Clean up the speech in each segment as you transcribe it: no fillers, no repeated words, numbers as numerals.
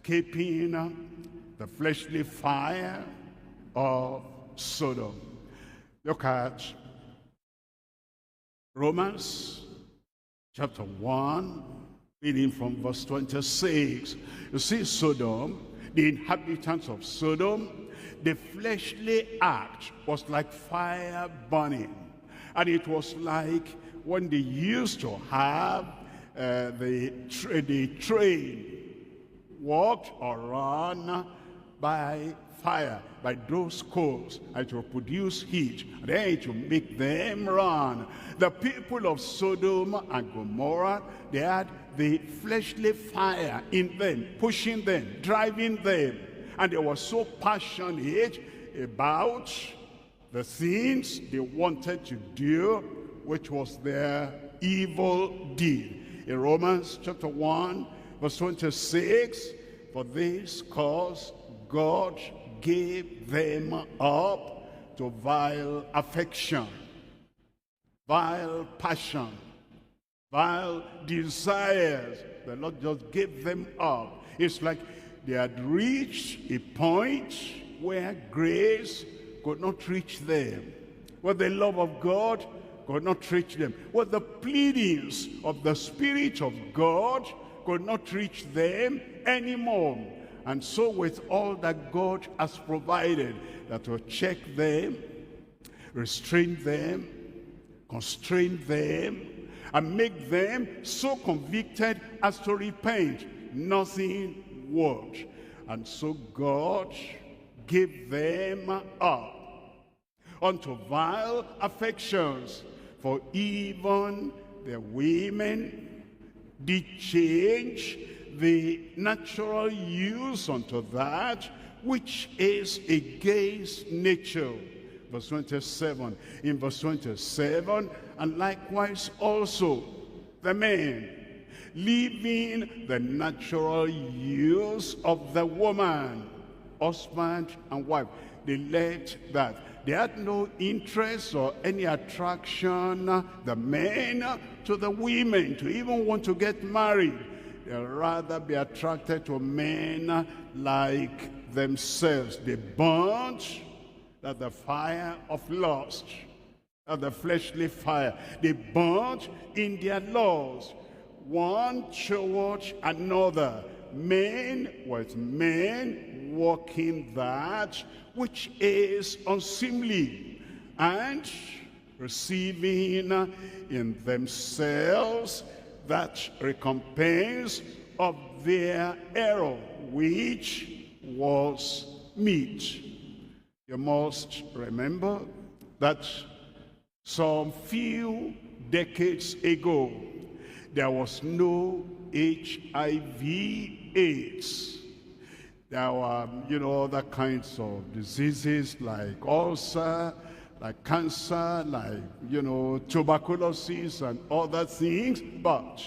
escaping the fleshly fire of Sodom. Look at Romans chapter 1, reading from verse 26. You see Sodom, the inhabitants of Sodom, the fleshly act was like fire burning. And it was like when they used to have the train walked or run by fire, by those coals, and it will produce heat, and then it will make them run. The people of Sodom and Gomorrah, they had the fleshly fire in them, pushing them, driving them, and they were so passionate about the things they wanted to do, which was their evil deed. In Romans chapter 1, verse 26, for this cause God gave them up to vile affection, vile passion, vile desires. The Lord just gave them up. It's like they had reached a point where grace could not reach them, where the love of God could not reach them, where the pleadings of the Spirit of God could not reach them anymore. And so with all that God has provided, that will check them, restrain them, constrain them, and make them so convicted as to repent, nothing worked. And so God gave them up unto vile affections, for even the women did change the natural use unto that which is against nature. Verse 27. In verse 27, and likewise also the men, leaving the natural use of the woman, husband and wife, they left that. They had no interest or any attraction, the men, to the women, to even want to get married. They'd rather be attracted to men like themselves. They burnt at the fire of lust, at the fleshly fire. They burnt in their laws, one toward another. Men with men, walking that which is unseemly, and receiving in themselves that recompense of their error, which was meat. You must remember that some few decades ago, there was no HIV/AIDS. There were, other kinds of diseases like ulcer, like cancer, like, tuberculosis and other things. But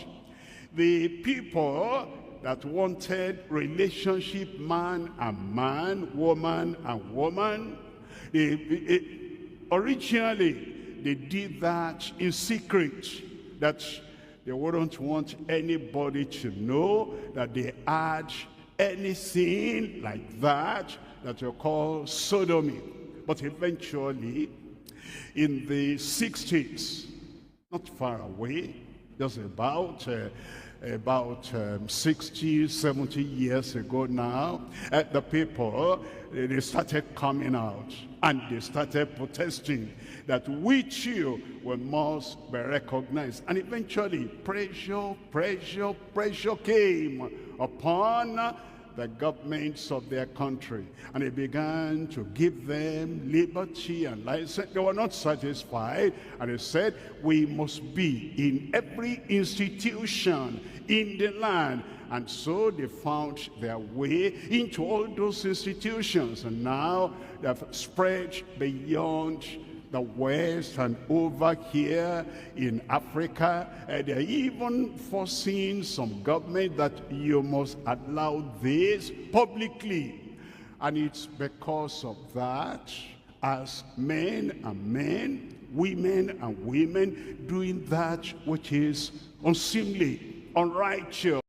the people that wanted relationship, man and man, woman and woman, originally they did that in secret, that they wouldn't want anybody to know that they had anything like that you call sodomy. But eventually, in the 60s, not far away, just about 60, 70 years ago now, the people, they started coming out and they started protesting that we too must be recognized. And eventually pressure came upon the governments of their country, and they began to give them liberty and license. They were not satisfied, and they said we must be in every institution in the land. And so they found their way into all those institutions, and now they have spread beyond the West and over here in Africa. They're even forcing some government that you must allow this publicly. And it's because of that, as men and men, women and women, doing that which is unseemly, unrighteous,